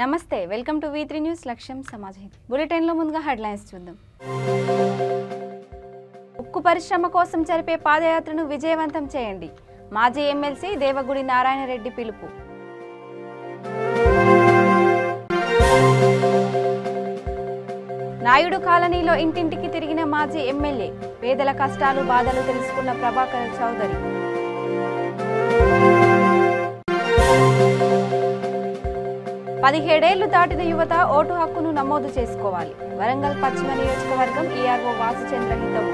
నమస్తే welcome to V3 news లక్ష్యం సమాజం బులెటిన్ లో ముందుగా హెడ్లైన్స్ చూద్దాం. ఉక్కు పరిశ్రమ కోసం జరిపే పాదయాత్రను విజయవంతం చేయండి. మాజీ ఎమ్మెల్సీ దేవగుడి నారాయణ రెడ్డి పిలుపు. నాయుడు కాలనీలో ఇంటింటికి తిరిగిన మాజీ ఎమ్మెల్యే పేదల కష్టాలు బాధలు తెలుసుకున్న ప్రభాకర్ చౌదరి. పదిహేడేళ్లు దాటిన యువత ఓటు హక్కును నమోదు చేసుకోవాలి. వరంగల్ పశ్చిమ నియోజకవర్గం ఈఆర్ఓ వాసుచంద్ర హితవు.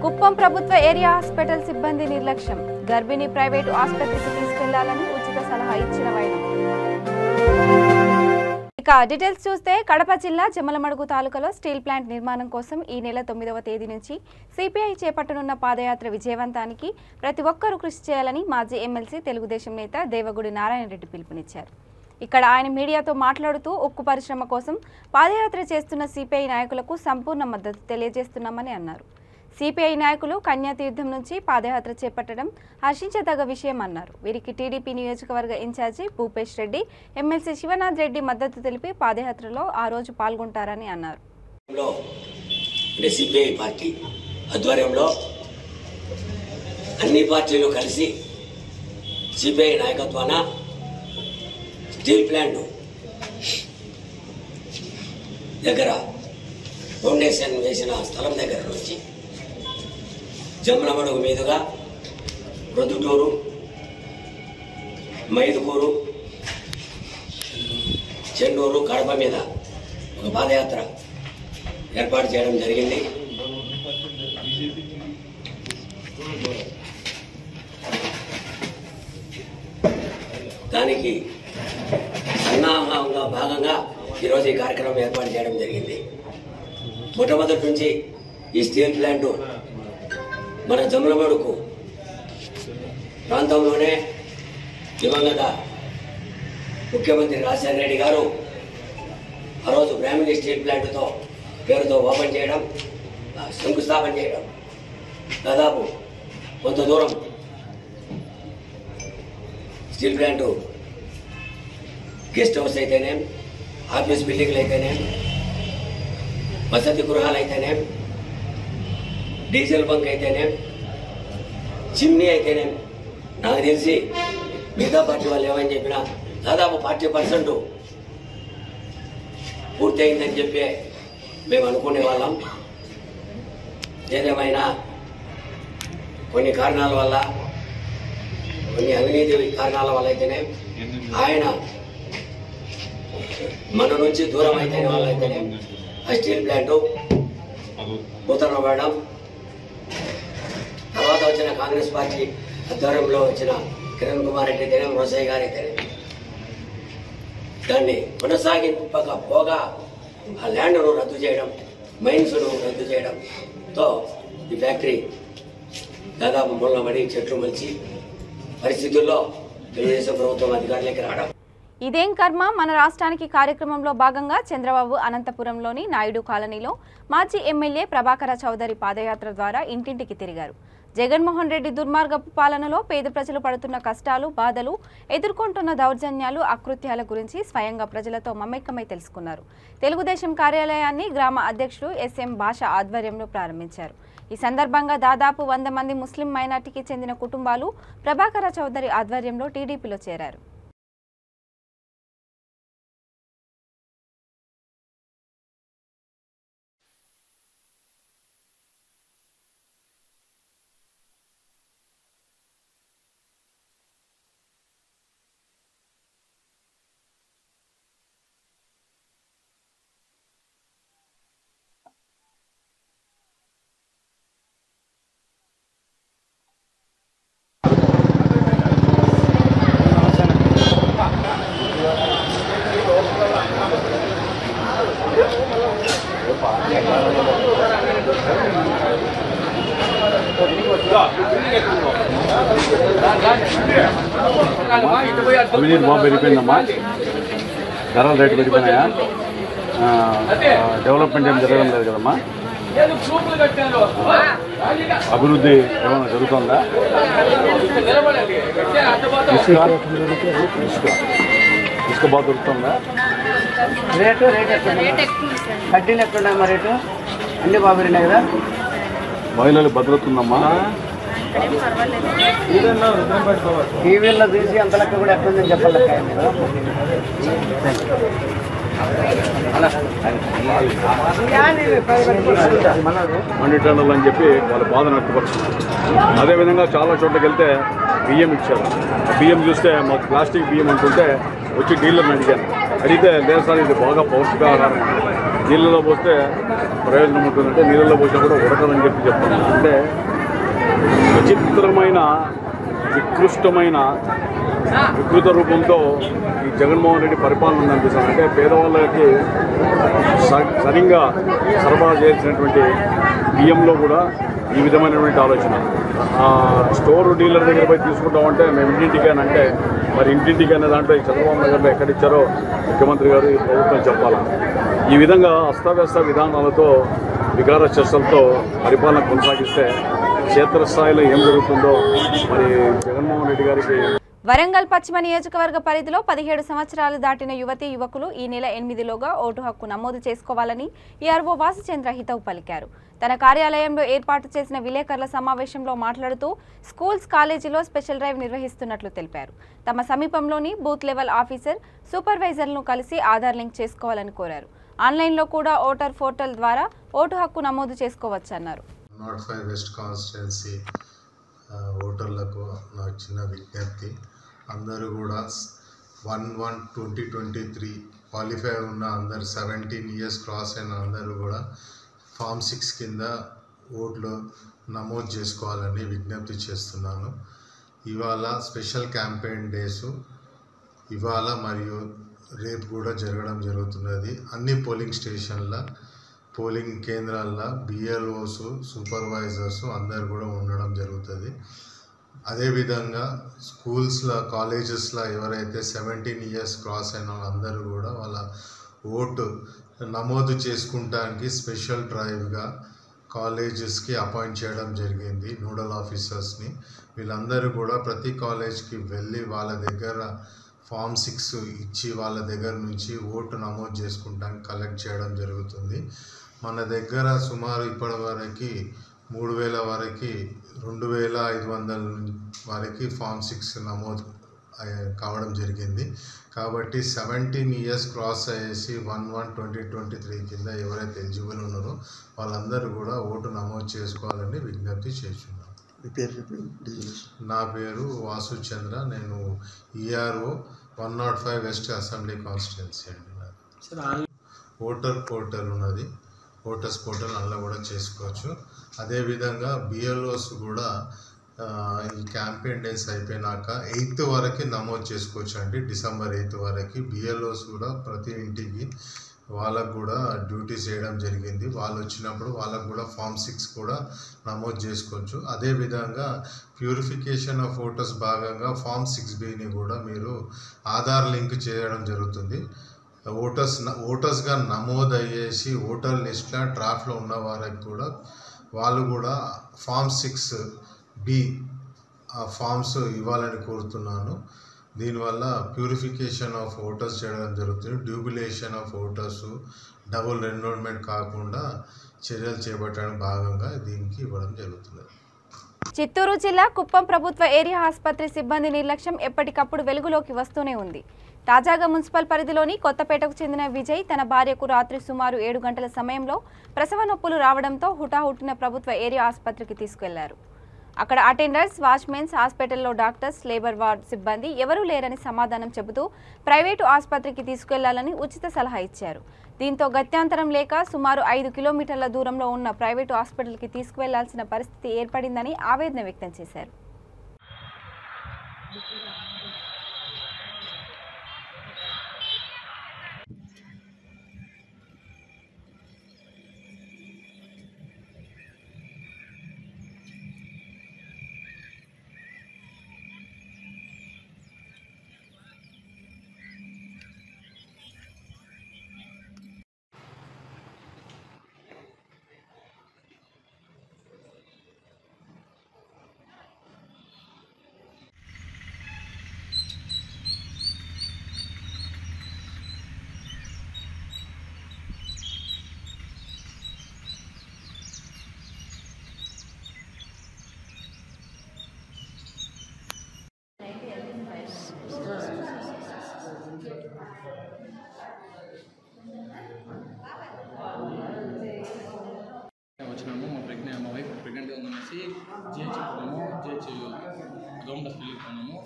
కుప్పం ప్రభుత్వ ఏరియా హాస్పిటల్ సిబ్బంది నిర్లక్ష్యం. గర్భిణీ ప్రైవేటు ఆసుపత్రికి తీసుకెళ్లాలని ఉచిత సలహా ఇచ్చిన వైనం. ఇక డీటెయిల్స్ చూస్తే కడప జిల్లా జమ్మలమడుగు తాలూకాలో స్టీల్ ప్లాంట్ నిర్మాణం కోసం ఈ నెల 9వ తేదీ నుంచి సిపిఐ చేపట్టనున్న పాదయాత్ర విజయవంతానికి ప్రతి ఒక్కరూ కృషి చేయాలని మాజీ ఎమ్మెల్సీ తెలుగుదేశం నేత దేవగుడి నారాయణ రెడ్డి పిలుపునిచ్చారు. ఇక్కడ ఆయన మీడియాతో మాట్లాడుతూ ఉక్కు పరిశ్రమ కోసం పాదయాత్ర చేస్తున్న సిపిఐ నాయకులకు సంపూర్ణ మద్దతు తెలియజేస్తున్నామని అన్నారు. సిపిఐ నాయకులు కన్యాతీర్థం నుంచి పాదయాత్ర చేపట్టడం హర్షించదగ్గ విషయం అన్నారు. వీరికి టీడీపీ నియోజకవర్గ ఇన్ఛార్జి భూపేష్ రెడ్డి, ఎమ్మెల్సీ శివనాథ్ రెడ్డి మద్దతు తెలిపి పాదయాత్రలో ఆ రోజు పాల్గొంటారని అన్నారు. సిపిఐ పార్టీ ఆధ్వర్యంలో అన్ని పార్టీలు కలిసి సిపిఐ నాయకత్వాన స్టీల్ ప్లాంట్ దగ్గర ఫౌండేషన్ వేసిన స్థలం దగ్గర నుంచి జమ్మలమడుగు మీదుగా ప్రొద్దుటూరు, మైదుకూరు, చెన్నూరు, కడప మీద ఒక పాదయాత్ర ఏర్పాటు చేయడం జరిగింది. దానికి సన్నాహంగా భాగంగా ఈరోజు ఈ కార్యక్రమం ఏర్పాటు చేయడం జరిగింది. మొట్టమొదటి నుంచి ఈ స్టీల్ ప్లాంట్ మన జమ్మలమడుగు ప్రాంతంలోనే దివంగత ముఖ్యమంత్రి రాజశేఖర రెడ్డి గారు ఆ రోజు బ్రాహ్మణి స్టీల్ ప్లాంట్తో పేరుతో ఓపెన్ చేయడం, శంకుస్థాపన చేయడం, దాదాపు కొంత దూరం స్టీల్ ప్లాంట్ గెస్ట్ హౌస్ అయితేనేం, ఆఫీస్ బిల్డింగ్లు అయితేనేం, వసతి గృహాలు అయితేనేం, డీజిల్ బంక్ అయితేనేం, చిమ్నీ అయితేనేం, నాకు తెలిసి మిగతా పార్టీ వాళ్ళు ఏమని చెప్పినా దాదాపు 40% పూర్తయిందని చెప్పి మేము అనుకునే వాళ్ళం. ఏదేమైనా కొన్ని కారణాల వల్ల, కొన్ని అవినీతి కారణాల వల్ల అయితేనే ఆయన మన నుంచి దూరం అయితేనే వాళ్ళైతేనే ఆ స్టీల్ ప్లాంట్ మూతన పడడం, తర్వాత వచ్చిన కాంగ్రెస్ పార్టీ ఆధ్వర్యంలో వచ్చిన కిరణ్ కుమార్ రెడ్డి అయితేనే, రోసయ్య గారు అయితేనే దాన్ని కొనసాగింపకపోగా ఆ ల్యాండ్ను రద్దు చేయడం, మైన్స్ను రద్దు చేయడంతో ఈ ఫ్యాక్టరీ దాదాపు ముళ్ళబడి చెట్లు మలిచి పరిస్థితుల్లో తెలుగుదేశం ప్రభుత్వం అధికారులకి రావడం. ఇదేం కర్మ మన రాష్ట్రానికి కార్యక్రమంలో భాగంగా చంద్రబాబు అనంతపురంలోని నాయుడు కాలనీలో మాజీ ఎమ్మెల్యే ప్రభాకర చౌదరి పాదయాత్ర ద్వారా ఇంటింటికి తిరిగారు. జగన్మోహన్ రెడ్డి దుర్మార్గపు పాలనలో పేద ప్రజలు పడుతున్న కష్టాలు, బాధలు, ఎదుర్కొంటున్న దౌర్జన్యాలు, అకృత్యాల గురించి స్వయంగా ప్రజలతో మమేకమై తెలుసుకున్నారు. తెలుగుదేశం కార్యాలయాన్ని గ్రామ అధ్యక్షుడు SM భాష ఆధ్వర్యంలో ప్రారంభించారు. ఈ సందర్భంగా దాదాపు 100 మంది ముస్లిం మైనార్టీకి చెందిన కుటుంబాలు ప్రభాకర చౌదరి ఆధ్వర్యంలో టీడీపీలో చేరారు. అవినీతి బాగా పెరిగిపోయిందమ్మా, ధరలు రేటు పెరిగిపోయినాయా, డెవలప్మెంట్ ఏం జరగడం లేదు కదమ్మా. అభివృద్ధి ఏమైనా జరుగుతుందా? ఇసుక బాగా దొరుకుతుందా? రేటు కడ్డీలు ఎట్లున్నాయి మా రేటు అన్ని బాగా పెరిగినాయి కదా. మహిళలు భద్రత ఉందమ్మా? టీవీల్లో చూసి అంత లెక్క కూడా ఎట్లుందని చెప్పాలి. మండి టన్నులు అని చెప్పి వాళ్ళ బాధను వ్యక్తపరుస్తున్నారు. అదేవిధంగా చాలా చోట్లకి వెళ్తే బియ్యం ఇచ్చారు. బియ్యం చూస్తే మాకు ప్లాస్టిక్ బియ్యం అనుకుంటే వచ్చి డీలర్ని అడిగితే లేదు సార్ ఇది బాగా పౌష్టికాహారం, నీళ్ళలో పోస్తే ప్రయోజనం ఉంటుందంటే నీళ్ళలో పోసినా కూడా ఉడకదని చెప్పి చెప్తున్నాను. అంటే విచిత్రమైన వికృష్టమైన వికృత రూపంతో ఈ జగన్మోహన్ రెడ్డి పరిపాలన ఉందనిపిస్తుంది. అంటే పేదవాళ్ళకి సరిగ్గా సరఫరా చేయాల్సినటువంటి బియ్యంలో కూడా ఈ విధమైనటువంటి ఆలోచన. స్టోర్ డీలర్ దగ్గర పోయి తీసుకుంటామంటే మేము ఇంటింటికి అని అంటే మరి ఇంటింటికి అనే దాంట్లో ఈ చంద్రబాబు నగర్లో ఎక్కడిచ్చారో ముఖ్యమంత్రి గారు ఈ ప్రభుత్వం చెప్పాలి. ఈ విధంగా అస్తవ్యస్త విధానాలతో వికార చర్చలతో పరిపాలన కొనసాగిస్తే క్షేత్రస్థాయిలో ఏం జరుగుతుందో మరి జగన్మోహన్ రెడ్డి గారికి. వరంగల్ పశ్చిమ నియోజకవర్గ పరిధిలో 17 సంవత్సరాలు దాటిన యువతీ యువకులు ఈ నెల 8లోగా ఓటు హక్కు నమోదు చేసుకోవాలని ఈఆర్ఓ వాసుచంద్ర హితవు పలికారు. తన కార్యాలయంలో ఏర్పాటు చేసిన విలేకరుల సమావేశంలో మాట్లాడుతూ స్కూల్స్ కాలేజీలో స్పెషల్ డ్రైవ్ నిర్వహిస్తున్నట్లు తెలిపారు. తమ సమీపంలోని బూత్ లెవెల్ ఆఫీసర్ సూపర్వైజర్లను కలిసి ఆధార్ లింక్ చేసుకోవాలని కోరారు. ఆన్లైన్లో కూడా ఓటర్ పోర్టల్ ద్వారా ఓటు హక్కు నమోదు చేసుకోవచ్చన్నారు. 105 వెస్ట్ కాన్స్టిట్యున్సీ ఓటర్లకు నా చిన్న విజ్ఞప్తి, అందరూ కూడా 1/1/2023 క్వాలిఫై ఉన్న అందరు 17 ఇయర్స్ క్రాస్ అయిన అందరూ కూడా ఫామ్ 6 కింద ఓట్లు నమోదు చేసుకోవాలని విజ్ఞప్తి చేస్తున్నాను. ఇవాళ స్పెషల్ క్యాంపెయిన్ డేసు ఇవాళ మరియు రేపు కూడా జరగడం జరుగుతున్నది. అన్ని పోలింగ్ స్టేషన్ల పోలింగ్ కేంద్రాల్లో బిఎల్ఓస్ సూపర్వైజర్స్ అందరు కూడా ఉండడం జరుగుతుంది. అదేవిధంగా స్కూల్స్లో కాలేజెస్లో ఎవరైతే 17 ఇయర్స్ క్రాస్ అయిన వాళ్ళందరూ కూడా వాళ్ళ ఓటు నమోదు చేసుకుంటానికి స్పెషల్ డ్రైవ్గా కాలేజెస్కి అపాయింట్ చేయడం జరిగింది నోడల్ ఆఫీసర్స్ని. వీళ్ళందరూ కూడా ప్రతి కాలేజ్కి వెళ్ళి వాళ్ళ దగ్గర ఫామ్ 6 ఇచ్చి వాళ్ళ దగ్గర నుంచి ఓటు నమోదు చేసుకుంటానికి కలెక్ట్ చేయడం జరుగుతుంది. మన దగ్గర సుమారు ఇప్పటి వరకు 3000 వరకు 2500 వరకు ఫామ్ 6 నమోదు కావడం జరిగింది. కాబట్టి 17 ఇయర్స్ క్రాస్ అయ్యేసి 1/1/2023 కింద ఎవరైతే ఎలిజిబుల్ ఉన్నారో వాళ్ళందరూ కూడా ఓటు నమోదు చేసుకోవాలని విజ్ఞప్తి చేస్తున్నాను. నా పేరు వాసు చంద్ర, నేను ఈఆర్ఓ 105 వెస్ట్ అసెంబ్లీ కాన్స్టిట్యున్సీ అండి. ఓటర్ పోర్టల్ ఉన్నది, ఓటర్స్ పోర్టల్ అందులో కూడా చేసుకోవచ్చు. అదేవిధంగా బిఎల్ఓస్ కూడా ఈ క్యాంపెయిన్ డేస్ అయిపోయినాక 8th వరకు నమోదు చేసుకోవచ్చు అండి. డిసెంబర్ 8th వరకు బిఎల్ఓస్ కూడా ప్రతి ఇంటికి వాళ్ళకు కూడా డ్యూటీ చేయడం జరిగింది. వాళ్ళు వచ్చినప్పుడు వాళ్ళకు కూడా ఫామ్ 6 కూడా నమోదు చేసుకోవచ్చు. అదేవిధంగా ప్యూరిఫికేషన్ ఆఫ్ ఓటర్స్ భాగంగా ఫామ్ 6Bని కూడా మీరు ఆధార్ లింక్ చేయడం జరుగుతుంది. ఓటర్స్గా నమోదు అయ్యేసి ఓటర్ లిస్ట్లో డ్రాఫ్ట్లో ఉన్న వారికి కూడా వాళ్ళు కూడా ఫామ్ 6B ఆ ఫామ్స్ ఇవ్వాలని కోరుతున్నాను. దీనివల్ల ప్యూరిఫికేషన్ ఆఫ్ ఓటర్స్ చేయడం జరుగుతుంది. డ్యూబిలేషన్ ఆఫ్ ఓటర్స్ డబుల్ ఎన్రోల్మెంట్ కాకుండా చర్యలు చేపట్టడం భాగంగా దీనికి ఇవ్వడం జరుగుతుంది. చిత్తూరు జిల్లా కుప్పం ప్రభుత్వ ఏరియా ఆసుపత్రి సిబ్బంది నిర్లక్ష్యం ఎప్పటికప్పుడు వెలుగులోకి వస్తూనే ఉంది. తాజాగా మున్సిపల్ పరిధిలోని కొత్తపేటకు చెందిన విజయ్ తన భార్యకు రాత్రి సుమారు 7 గంటల సమయంలో ప్రసవ నొప్పులు రావడంతో హుటాహుటిన ప్రభుత్వ ఏరియా ఆసుపత్రికి తీసుకెళ్లారు. అక్కడ అటెండర్స్, వాచ్మెన్స్, హాస్పిటల్లో డాక్టర్స్, లేబర్ వార్డ్ సిబ్బంది ఎవరూ లేరని సమాధానం చెబుతూ ప్రైవేటు ఆసుపత్రికి తీసుకెళ్లాలని ఉచిత సలహా ఇచ్చారు. దీంతో గత్యంతరం లేక సుమారు 5 కిలోమీటర్ల దూరంలో ఉన్న ప్రైవేటు హాస్పిటల్కి తీసుకువెళ్లాల్సిన పరిస్థితి ఏర్పడిందని ఆవేదన వ్యక్తం చేశారు. వచ్చినాము. మా వైఫ్ ప్రెగ్నెంట్గా ఉందనేసి జిహెచ్ పోయినాము. జిహెచ్ గవర్నమెంట్ హాస్పిటల్కి పోయినాము.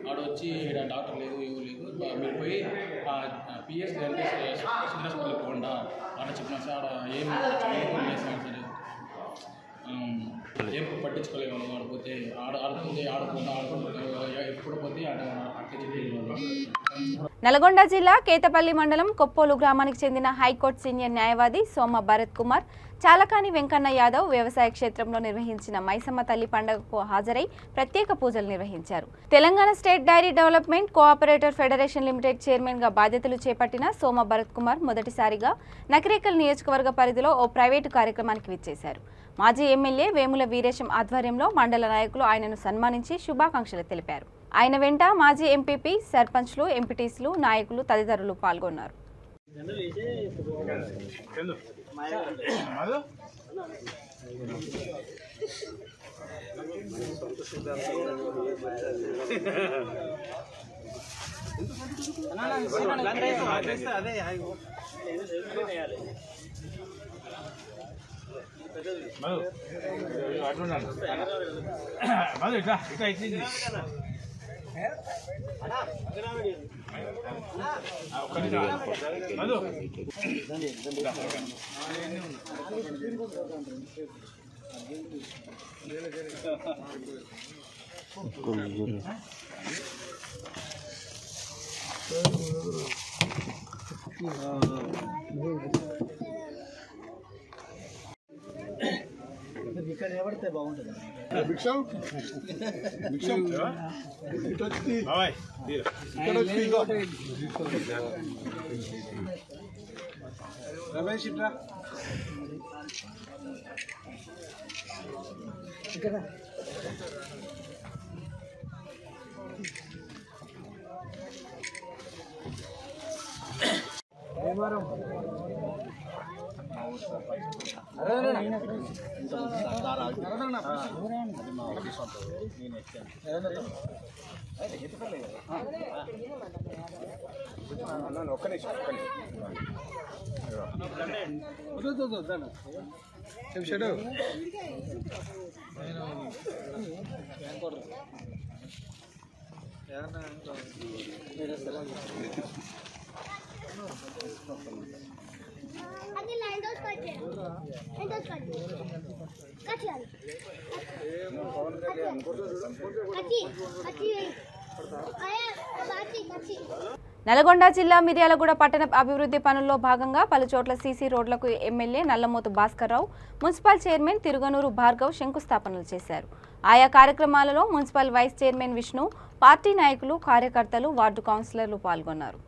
ఆడ వచ్చి ఇక్కడ డాక్టర్ లేదు, ఎవరు లేదు, మీరు పోయి పిఎస్ అంటే సివిల్ హాస్పిటల్కి పోకుండా ఆడ చెప్పినా సార్. ఆడ ఏమి చేసాను సరే ఏం పట్టించుకోలేము. ఆడిపోతే ఎప్పుడు పోతే అట్లా చెప్పి. నల్గొండ జిల్లా కేతపల్లి మండలం కొప్పోలు గ్రామానికి చెందిన హైకోర్టు సీనియర్ న్యాయవాది సోమ భరత్ కుమార్, చాలకాని వెంకన్న యాదవ్ వ్యవసాయ క్షేత్రంలో నిర్వహించిన మైసమ్మ తల్లి పండుగకు హాజరై ప్రత్యేక పూజలు నిర్వహించారు. Telangana state dairy development cooperative federation limited chairman గా బాధ్యతలు చేపట్టిన సోమ భరత్ కుమార్ మొదటిసారిగా నకిరేకల్ నియోజకవర్గ పరిధిలో ఓ ప్రైవేటు కార్యక్రమానికి విచ్చేశారు. మాజీ ఎమ్మెల్యే వేముల వీరేశం ఆధ్వర్యంలో మండల నాయకులు ఆయనను సన్మానించి శుభాకాంక్షలు తెలిపారు. ఆయన వెంట మాజీ ఎంపీపీ, సర్పంచ్లు, ఎంపీటీసీలు, నాయకులు తదితరులు పాల్గొన్నారు. ఇక్కడ ఎవరితే బాగుంటుంది రమేష్ ఇట్లా ఇక్కడ నల్గొండ జిల్లా మిర్యాలగూడ పట్టణ అభివృద్ధి పనుల్లో భాగంగా పలుచోట్ల సీసీ రోడ్లకు MLA Nallamothu Bhaskar Rao, municipal chairman తిరుగనూరు Bhargav శంకుస్థాపనలు చేశారు. ఆయా కార్యక్రమాలలో municipal vice chairman Vishnu, party నాయకులు, కార్యకర్తలు, వార్డు కౌన్సిలర్లు పాల్గొన్నారు.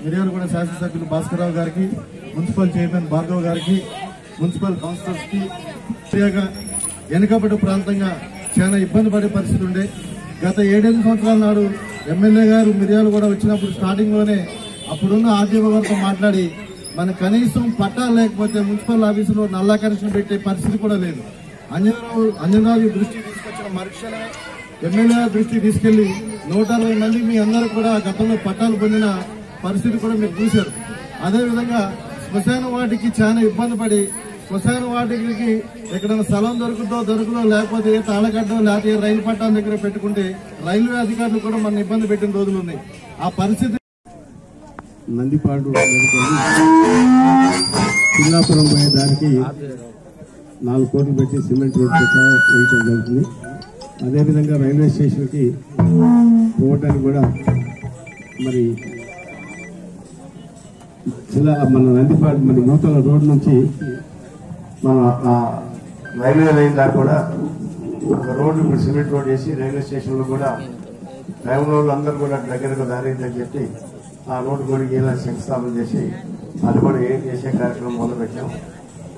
మిర్యాలగూడ శాసనసభ్యులు భాస్కర్రావు గారికి, మున్సిపల్ చైర్మన్ భార్గవ్ గారికి, మున్సిపల్ కౌన్సిలర్స్ కి వెనుకబడి ప్రాంతంగా చాలా ఇబ్బంది పడే పరిస్థితి ఉండే. గత 7 సంవత్సరాల నాడు ఎమ్మెల్యే గారు మిర్యాలగూడ వచ్చినప్పుడు స్టార్టింగ్ లోనే అప్పుడున్న ఆర్డీఓ గారితో మాట్లాడి మన కనీసం పట్టాలు లేకపోతే మున్సిపల్ ఆఫీసులో నల్లా కనెక్షన్ పెట్టే పరిస్థితి కూడా లేదు. అంజనరాజు దృష్టికి తీసుకొచ్చిన మరుక్షణమే ఎమ్మెల్యే దృష్టికి తీసుకెళ్లి 160 మంది మీ అందరూ కూడా గతంలో పట్టాలు పొందిన పరిస్థితి కూడా మీరు చూశారు. అదేవిధంగా శ్మశాన వాటికి చాలా ఇబ్బంది పడి కుసారు వాటికి ఎక్కడైనా స్థలం దొరుకుదో లేకపోతే తాళగడ్డో లేకపోతే రైలు పట్టాల దగ్గర పెట్టుకుంటే రైల్వే అధికారులు కూడా మన ఇబ్బంది పెట్టిన రోజులు ఉన్నాయి. ఆ పరిస్థితి నందిపాడు పిల్లాపురం పోయే దానికి 4 కోట్లు పెట్టి సిమెంట్ రోడ్ వేయటం జరుగుతుంది. అదేవిధంగా రైల్వే స్టేషన్కి పోవటానికి కూడా మరి మన నందిపాడు మన నూతన రోడ్ నుంచి మన రైల్వే లైన్ దాకా కూడా ఒక రోడ్డు ఇప్పుడు సిమెంట్ రోడ్ వేసి రైల్వే స్టేషన్లో కూడా డ్రైవర్ అందరూ కూడా దగ్గరకు దారిందని చెప్పి ఆ రోడ్డు కూడా ఇలా శంకుస్థాపన చేసి అది కూడా ఏం చేసే కార్యక్రమం మొదలుపెట్టాం.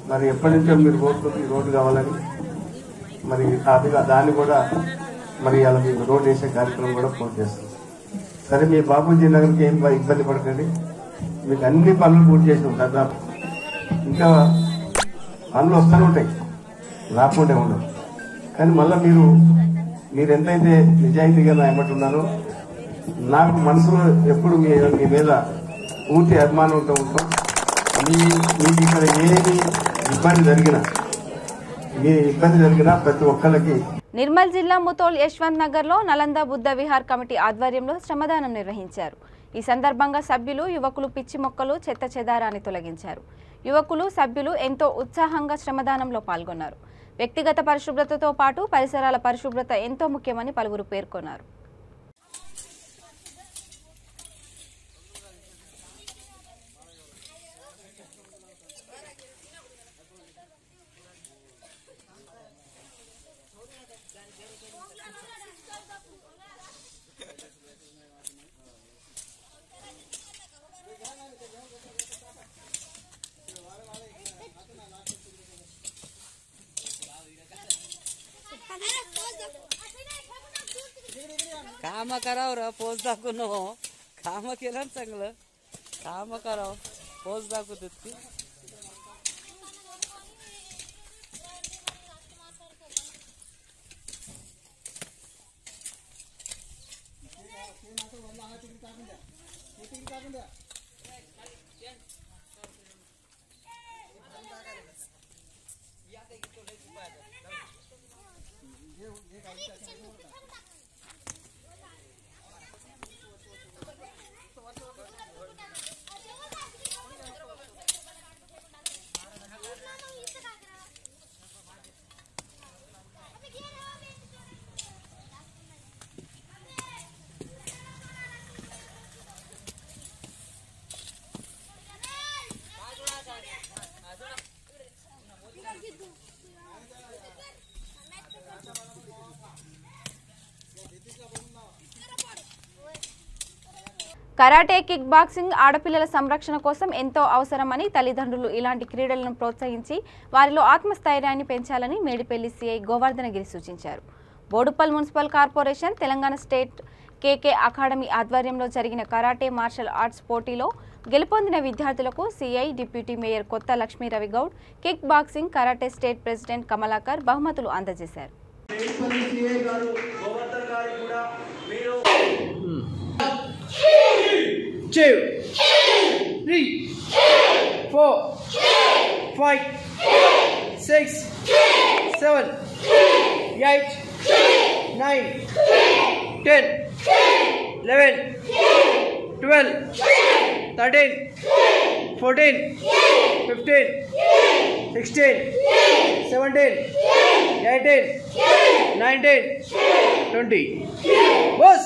మరి ఎప్పటి నుంచో మీరు కోరుతుంది రోడ్డు కావాలని మరి దాన్ని కూడా మరి అలా మీకు రోడ్డు వేసే కార్యక్రమం కూడా పూర్తి చేస్తాం. సరే మీ బాపూజీ నగర్కి ఏం ఇబ్బంది పడకండి, మీకు అన్ని పనులు పూర్తి చేసినాం. దాదాపు ఇంకా పనులు వస్తూనే ఉంటాయి, రాకుండా ఉండవు. కానీ మళ్ళీ మీరు ఎంతైతే నిజాయితీగా నా ఏమంటున్నారో నాకు మనసులో ఎప్పుడు మీ మీద పూర్తి అభిమానంతో ఉంటాం. మీకు ఇక్కడ ఏమి ఇబ్బంది జరిగినా ప్రతి ఒక్కరికి. నిర్మల్ జిల్లా ముతోల్ యశ్వంత్ నగర్ లో నలంద బుద్ధ విహార్ కమిటీ ఆధ్వర్యంలో శ్రమదానం నిర్వహించారు. ఈ సందర్భంగా సభ్యులు యువకులు పిచ్చి మొక్కలు చెత్త చెదారాన్ని తొలగించారు. యువకులు సభ్యులు ఎంతో ఉత్సాహంగా శ్రమదానంలో పాల్గొన్నారు. వ్యక్తిగత పరిశుభ్రతతో పాటు పరిసరాల పరిశుభ్రత ఎంతో ముఖ్యమని పలువురు పేర్కొన్నారు. काम कराव र पोच दाखवू नको, काम केलं ना चांगलं, काम कराव पोच दाखवतात की. కరాటే, కిక్ బాక్సింగ్ ఆడపిల్లల సంరక్షణ కోసం ఎంతో అవసరమని తల్లిదండ్రులు ఇలాంటి క్రీడలను ప్రోత్సహించి వారిలో ఆత్మస్థైర్యాన్ని పెంచాలని మేడిపల్లి సిఐ గోవర్ధనగిరి సూచించారు. Boduppal municipal corporation, Telangana state KK academy ఆధ్వర్యంలో జరిగిన కరాటే మార్షల్ ఆర్ట్స్ పోటీలో గెలుపొందిన విద్యార్థులకు సిఐ, డిప్యూటీ మేయర్ కొత్త Lakshmi Ravi Goud, kick boxing, karate state president Kamalakar బహుమతులు అందజేశారు. 2, 3, 4, 5, 6, 7, 8, 9, 10, 11, 12, 13, 14, 15, 16, 17, 18, 19, 20. Boss!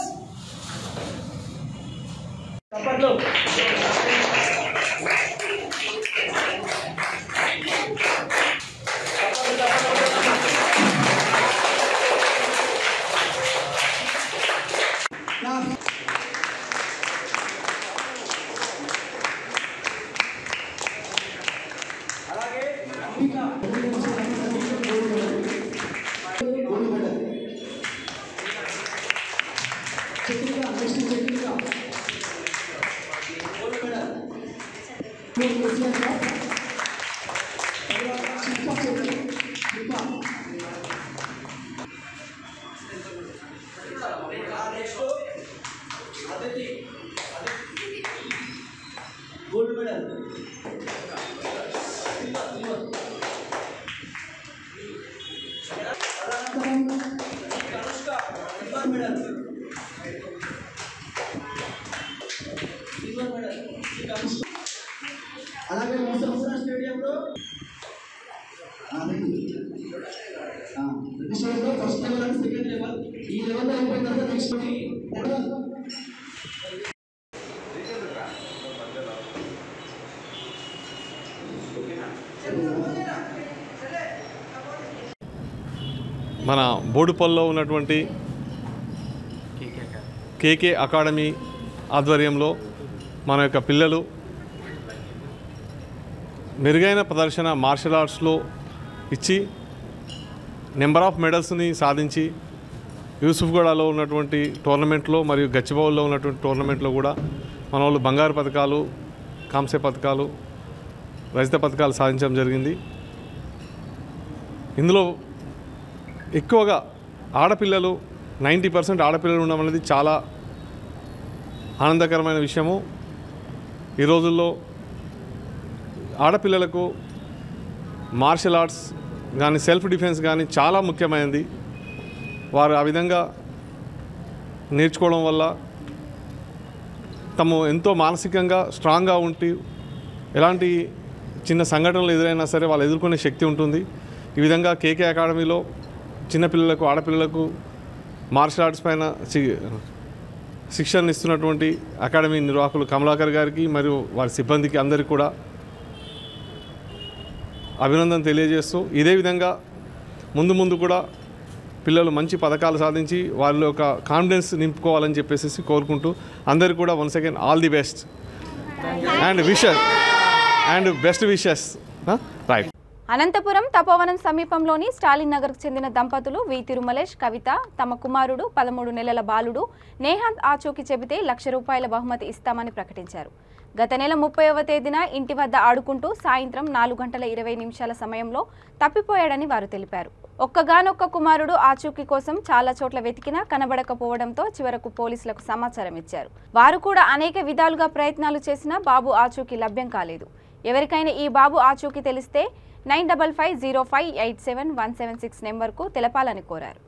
Gold medal. మెడల్ అలాగే ముసరా స్టేడియంలో first level and second level ఈ లెవెల్లో అయిపోయిన తర్వాత నెక్స్ట్ మన బోడుపల్లో ఉన్నటువంటి కేకే అకాడమీ ఆధ్వర్యంలో మన యొక్క పిల్లలు మెరుగైన ప్రదర్శన మార్షల్ ఆర్ట్స్లో ఇచ్చి నెంబర్ ఆఫ్ మెడల్స్ని సాధించి యూసుఫ్గూడలో ఉన్నటువంటి టోర్నమెంట్లో మరియు గచ్చిబౌల్లో ఉన్నటువంటి టోర్నమెంట్లో కూడా మన వాళ్ళు బంగారు పథకాలు కాంస్య పథకాలు రజత పథకాలు సాధించడం జరిగింది. ఇందులో ఎక్కువగా ఆడపిల్లలు 90% ఆడపిల్లలు ఉండడం అనేది చాలా ఆనందకరమైన విషయము. ఈ రోజుల్లో ఆడపిల్లలకు మార్షల్ ఆర్ట్స్ కానీ సెల్ఫ్ డిఫెన్స్ కానీ చాలా ముఖ్యమైనది. వారు ఆ విధంగా నేర్చుకోవడం వల్ల తాము ఎంతో మానసికంగా స్ట్రాంగ్గా ఉండి ఎలాంటి చిన్న సంఘటనలు ఎదురైనా సరే వాళ్ళు ఎదుర్కొనే శక్తి ఉంటుంది. ఈ విధంగా కేకే అకాడమీలో చిన్నపిల్లలకు ఆడపిల్లలకు మార్షల్ ఆర్ట్స్ పైన శిక్షణ ఇస్తున్నటువంటి అకాడమీ నిర్వాహకులు కమలాకర్ గారికి మరియు వారి సిబ్బందికి అందరికీ కూడా అభినందన తెలియజేస్తూ ఇదే విధంగా ముందు కూడా పిల్లలు మంచి పథకాలు సాధించి వాళ్ళ యొక్క కాన్ఫిడెన్స్ నింపుకోవాలని చెప్పేసి కోరుకుంటూ అందరికీ కూడా once again all the best and wishes and best wishes right. Anantapuram Tapovanam సమీపంలోని స్టాలిన్ నగర్కు చెందిన దంపతులు వి తిరుమలేష్ కవిత తమ కుమారుడు 13 నెలల బాలుడు నేహాంత్ ఆచూకీ చెబితే ₹1,00,000 బహుమతి ఇస్తామని ప్రకటించారు. గత నెల 30వ తేదీన ఇంటి వద్ద ఆడుకుంటూ సాయంత్రం 4:20 సమయంలో తప్పిపోయాడని వారు తెలిపారు. ఒక్కగానొక్క కుమారుడు ఆచూకీ కోసం చాలా చోట్ల వెతికినా కనబడకపోవడంతో చివరకు పోలీసులకు సమాచారం ఇచ్చారు. వారు కూడా అనేక విధాలుగా ప్రయత్నాలు చేసినా బాబు ఆచూకీ లభ్యం కాలేదు. ఎవరికైనా ఈ బాబు ఆచూకీ తెలిస్తే 9550587176 నెంబర్కు తెలపాలని కోరారు.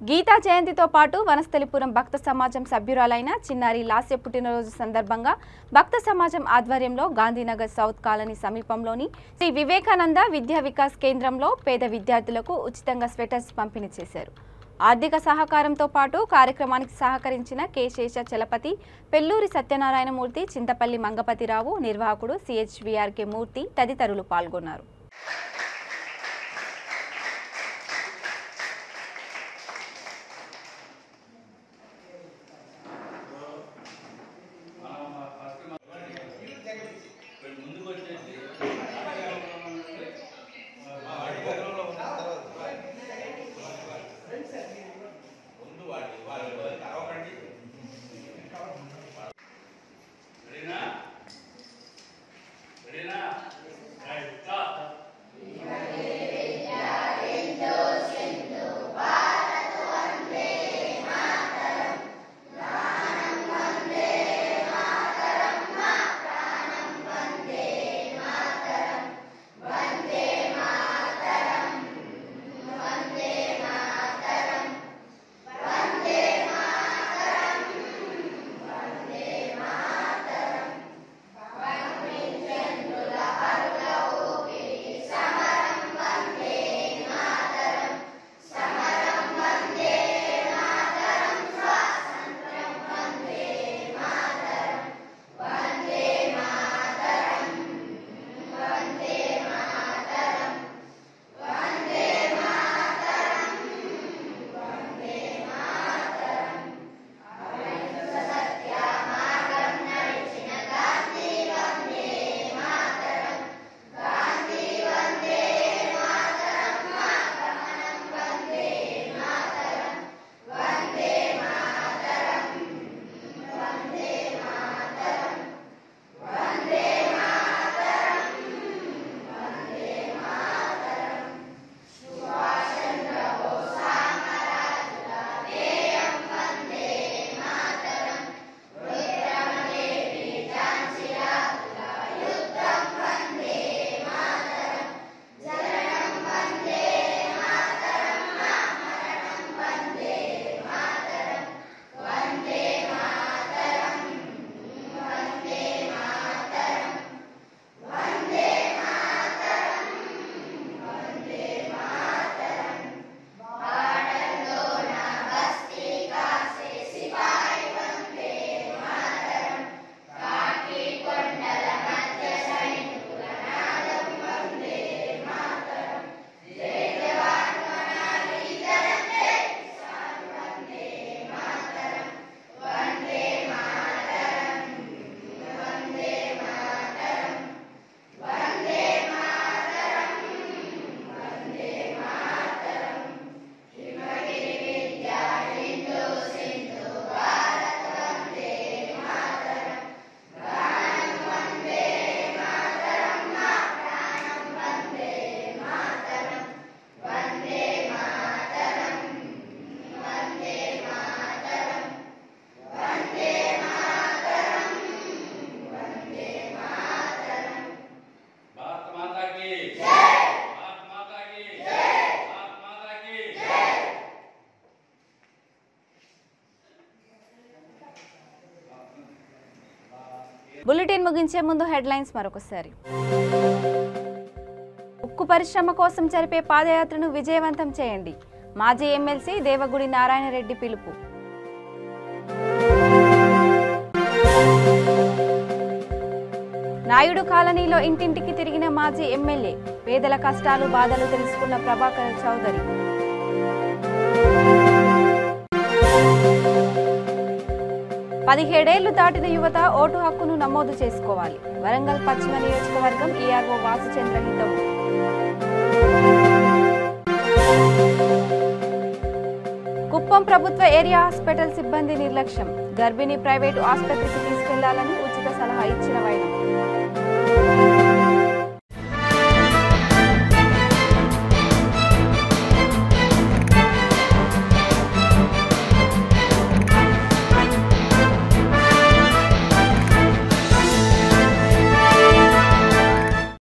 గీతా జయంతితో పాటు వనస్థలిపురం భక్త సమాజం సభ్యురాలైన చిన్నారి లాస్య పుట్టినరోజు సందర్భంగా భక్త సమాజం ఆధ్వర్యంలో గాంధీనగర్ సౌత్ కాలనీ సమీపంలోని శ్రీ వివేకానంద విద్యా వికాస్ కేంద్రంలో పేద విద్యార్థులకు ఉచితంగా స్వెటర్స్ పంపిణీ చేశారు. ఆర్థిక సహకారంతో పాటు కార్యక్రమానికి సహకరించిన కె శేష చలపతి, పెల్లూరి సత్యనారాయణమూర్తి, చింతపల్లి మంగపతిరావు, నిర్వాహకుడు సిహెచ్విఆర్కే మూర్తి తదితరులు పాల్గొన్నారు. ముందు వాడి బులెటిన్ ముగించే ముందు హెడ్లైన్స్ మరొకసారి. ఉక్కు పరిశ్రమ కోసం జరిపే పాదయాత్రను విజయవంతం చేయండి. మాజీ ఎమ్మెల్సీ దేవగుడి నారాయణరెడ్డి పిలుపు. నాయుడు కాలనీలో ఇంటింటికి తిరిగిన మాజీ ఎమ్మెల్యే, పేదల కష్టాలు బాధలు తెలుసుకున్న ప్రభాకర్ చౌదరి. పదిహేడేళ్లు దాటిన యువత ఓటు హక్కును నమోదు చేసుకోవాలి. వరంగల్ పశ్చిమ నియోజకవర్గం ఈఆర్ఓ వాసుచంద్ర హితవు. కుప్పం ప్రభుత్వ ఏరియా హాస్పిటల్ సిబ్బంది నిర్లక్ష్యం. గర్భిణీ ప్రైవేటు ఆసుపత్రికి తీసుకెళ్లాలని ఉచిత సలహా ఇచ్చిన వైనం.